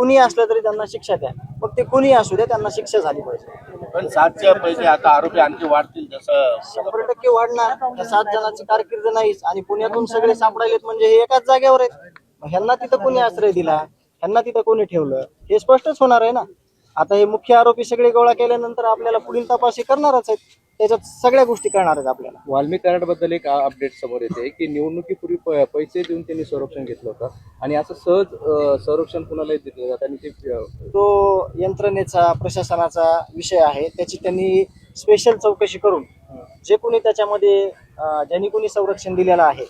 कुणी असलं तरी त्यांना शिक्षा द्या, मग ते कुणी असू द्या त्यांना शिक्षा झाली पाहिजे. पण 7च्या पहिले आता आरोपी आणखी वाढतील जसं 100% वाढणार. त्या 7 जणांची कारकीर्द नाहीच आणि पुण्यातून सगळे सापडायलेत म्हणजे हे एकाच जागेवर आहेत. मग ह्यांना तिथं कोणी आश्रय दिला, ह्यांना तिथं कोणी ठेवलं हे स्पष्टच होणार आहे ना. आता हे मुख्य आरोपी सगळे गोळा केल्यानंतर आपल्याला पुढील तपास हे करणारच आहेत, त्याच्यात सगळ्या गोष्टी कळणार आहेत आपल्याला. वाल्मिक कराडबद्दल एक अपडेट समोर येते की निवडणुकीपूर्वी पैसे देऊन त्यांनी संरक्षण घेतलं होतं आणि असं सहज संरक्षण कुणालाही दिलं जातं आणि ते तो यंत्रणेचा प्रशासनाचा विषय आहे, त्याची त्यांनी स्पेशल चौकशी करून जे कोणी त्याच्यामध्ये ज्यांनी कोणी संरक्षण दिलेलं आहे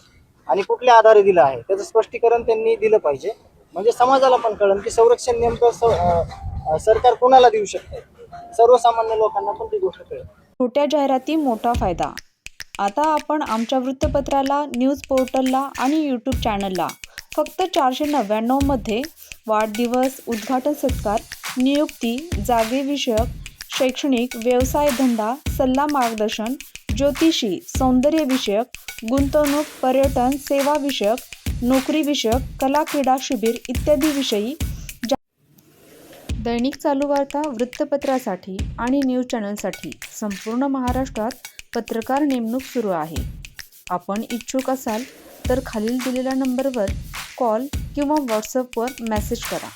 आणि कुठल्या आधारे दिलं आहे त्याचं स्पष्टीकरण त्यांनी दिलं पाहिजे. म्हणजे समाजाला पण कळेल की संरक्षण नेमकं सरकार कोणाला देऊ शकते, सर्वसामान्य लोकांना पण ती गोष्ट कळेल. छोट्या जाहिराती मोठा फायदा. आता आपण आमच्या वृत्तपत्राला, न्यूज पोर्टलला आणि यूट्यूब चॅनलला फक्त 499 मध्ये वाढदिवस, उद्घाटन सत्कार, नियुक्ती, जागेविषयक, शैक्षणिक, व्यवसाय धंदा, सल्ला मार्गदर्शन, ज्योतिषी, सौंदर्यविषयक, गुंतवणूक, पर्यटन, सेवाविषयक, नोकरीविषयक, कला क्रीडा शिबिर इत्यादी विषयी दैनिक चालू वार्ता वृत्तपत्रासाठी आणि न्यूज चॅनलसाठी संपूर्ण महाराष्ट्रात पत्रकार नेमणूक सुरू आहे. आपण इच्छुक असाल तर खालील दिलेल्या नंबरवर कॉल किंवा व्हॉट्सअपवर मेसेज करा.